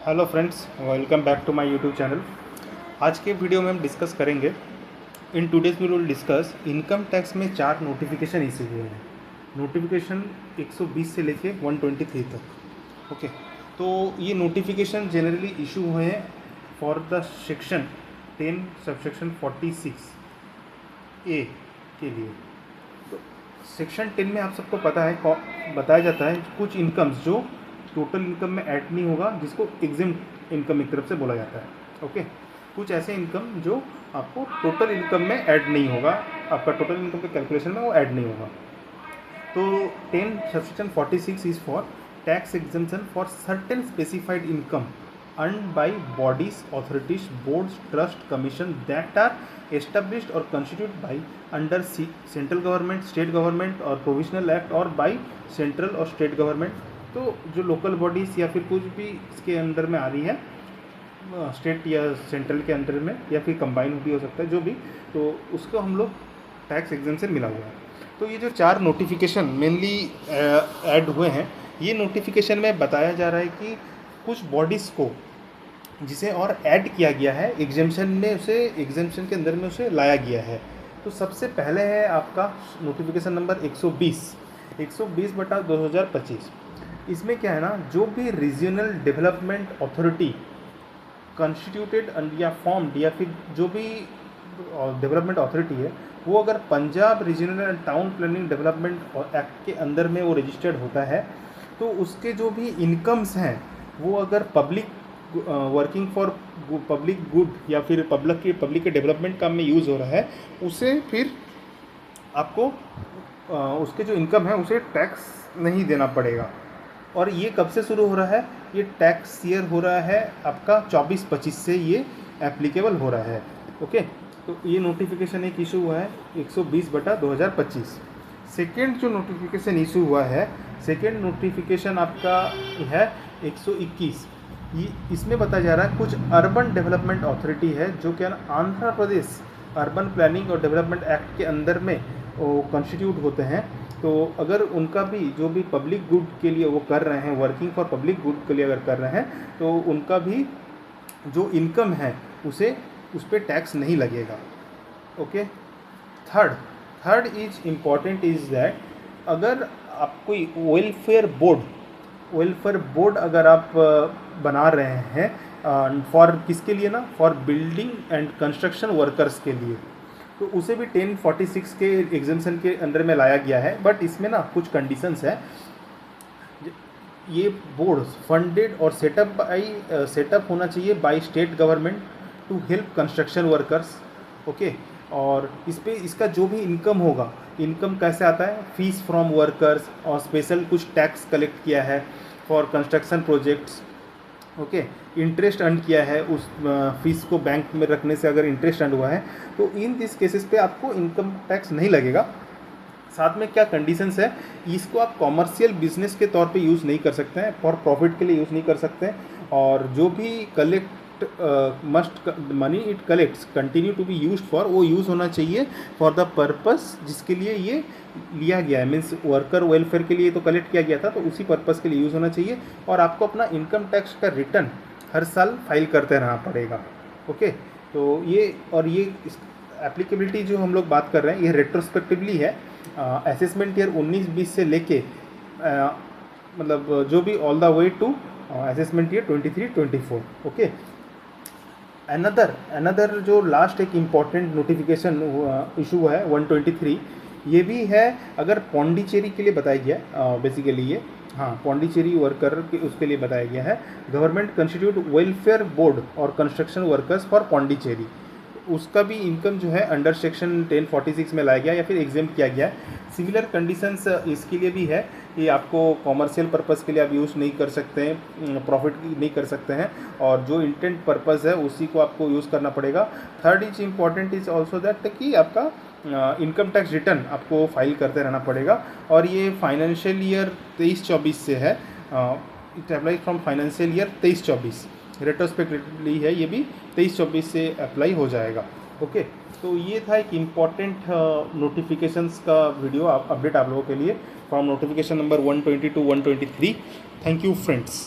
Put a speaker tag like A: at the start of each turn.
A: Hello friends, welcome back to my YouTube channel. आज के video में हम डिस्कस करेंगे। In today's we will discuss income tax में 4 नोटिफिकेशन इशू हुए हैं। नोटिफिकेशन 120 से लेके 123 तक। ओके, तो ये नोटिफिकेशन जनरली इशू हुए हैं फॉर द सेक्शन 10 सबसेक्शन 46 ए के लिए। तो सेक्शन 10 में आप सबको पता है, बताया जाता है कुछ इनकम्स जो टोटल इनकम में ऐड नहीं होगा, जिसको एग्जिम्ट इनकम एक तरफ से बोला जाता है। ओके, कुछ ऐसे इनकम जो आपको टोटल इनकम में ऐड नहीं होगा, आपका टोटल इनकम के कैलकुलेशन में वो ऐड नहीं होगा। तो 10 subsection 46 is for tax exemption for certain specified income earned by bodies, authorities, boards, trust, commission that are established or constituted by under central government, state government और provisional act और by central और state government। तो जो local bodies या फिर कुछ भी इसके अंडर में आ रही है, स्टेट या सेंट्रल के अंडर में, या फिर कंबाइन भी हो सकता है, जो भी, तो उसको हम लोग टैक्स एग्जम्पशन मिला हुआ है। तो ये जो 4 नोटिफिकेशन मेनली ऐड हुए हैं, ये नोटिफिकेशन में बताया जा रहा है कि कुछ बॉडीज़ को जिसे और ऐड किया गया है एग्जेम्पशन में, उसे एग्जेम्पशन के अंदर में उसे लाया गया है। तो सबसे पहले है आपका नोटिफिकेशन नंबर 120 बटा 2025। इसमें क्या है ना, जो भी रीजनल डेवलपमेंट अथॉरिटी कॉन्स्टिट्यूटेड या फॉर्म्ड, या फिर जो भी डेवलपमेंट अथॉरिटी है, वो अगर Punjab regional and town planning development act के अंदर में वो रजिस्टर्ड होता है, तो उसके जो भी इनकम्स हैं वो अगर public working for public good या फिर पब्लिक के डेवलपमेंट काम में यूज़ हो रहा है, उसे फिर आपको उसके जो इनकम है उसे टैक्स नहीं देना पड़ेगा। और ये कब से शुरू हो रहा है? ये टैक्स ईयर हो रहा है आपका 24-25 से ये एप्लीकेबल हो रहा है। ओके, तो ये नोटिफिकेशन एक इशू हुआ है 120 बटा 2025। सेकेंड जो नोटिफिकेशन इशू हुआ है, सेकेंड नोटिफिकेशन आपका है 121। ये इसमें बताया जा रहा है कुछ अर्बन डेवलपमेंट अथॉरिटी है जो क्या ना आंध्र प्रदेश अर्बन प्लानिंग और डेवलपमेंट एक्ट के अंदर में वो कॉन्स्टिट्यूट होते हैं। तो अगर उनका भी जो भी पब्लिक गुड के लिए वो कर रहे हैं, वर्किंग फॉर पब्लिक गुड के लिए अगर कर रहे हैं, तो उनका भी जो इनकम है उसे उस पर टैक्स नहीं लगेगा। Okay, third is important is that अगर आप कोई वेलफेयर बोर्ड अगर आप बना रहे हैं फॉर किसके लिए ना, for building and construction workers के लिए, तो उसे भी 1046 के एग्जाम्पशन के अंदर में लाया गया है। बट इसमें ना कुछ कंडीशंस है। ये बोर्ड फंडेड और सेटअप होना चाहिए by state government to help construction workers. Okay, और इस पे इसका जो भी इनकम होगा, इनकम कैसे आता है, फीस फ्रॉम वर्कर्स और स्पेशल कुछ टैक्स कलेक्ट किया है for construction projects. Okay, interest earn किया है, उस फीस को बैंक में रखने से अगर इंटरेस्ट अर्न हुआ है, तो इन दिस केसेस पे आपको इनकम टैक्स नहीं लगेगा। साथ में क्या कंडीशंस है, इसको आप कॉमर्शियल बिजनेस के तौर पे यूज़ नहीं कर सकते हैं, फॉर प्रॉफिट के लिए यूज़ नहीं कर सकते हैं। और जो भी collect money it collects continue to be used for, वो यूज़ होना चाहिए फॉर द पर्पस जिसके लिए ये लिया गया है, मीन्स वर्कर वेलफेयर के लिए तो कलेक्ट किया गया था, तो उसी पर्पस के लिए यूज़ होना चाहिए। और आपको अपना इनकम टैक्स का रिटर्न हर साल फाइल करते रहना पड़ेगा। ओके, तो ये और ये एप्लीकेबिलिटी जो हम लोग बात कर रहे हैं, ये रेट्रोस्पेक्टिवली है। असेसमेंट ईयर 19-20 से लेके मतलब जो भी all the way to assessment year 23-24। Okay, another जो लास्ट एक इम्पॉर्टेंट नोटिफिकेशन इशू हुआ है 123, ये भी है अगर पौंडीचेरी के लिए बताया गया बेसिकली ये, हाँ, पौंडीचेरी वर्कर के उसके लिए बताया गया है। गवर्नमेंट कंस्टिट्यूट वेलफेयर बोर्ड और कंस्ट्रक्शन वर्कर्स फॉर पौंडीचेरी, उसका भी इनकम जो है अंडर सेक्शन 1046 में लाया गया या फिर एग्जाम किया गया है। सिमिलर कंडीशंस इसके लिए भी है कि आपको कॉमर्शियल पर्पस के लिए आप यूज़ नहीं कर सकते हैं, प्रॉफिट नहीं कर सकते हैं, और जो इंटेंट पर्पस है उसी को आपको यूज़ करना पड़ेगा। Third is important is also that कि आपका इनकम टैक्स रिटर्न आपको फाइल करते रहना पड़ेगा। और ये फाइनेंशियल ईयर 23-24 से है, it apply from financial year 23-24, retrospectively है, ये भी 23-24 से अप्लाई हो जाएगा। ओके, तो ये था एक इम्पॉर्टेंट नोटिफिकेशंस का वीडियो अपडेट आप लोगों के लिए from notification number 120 to 123। Thank you friends.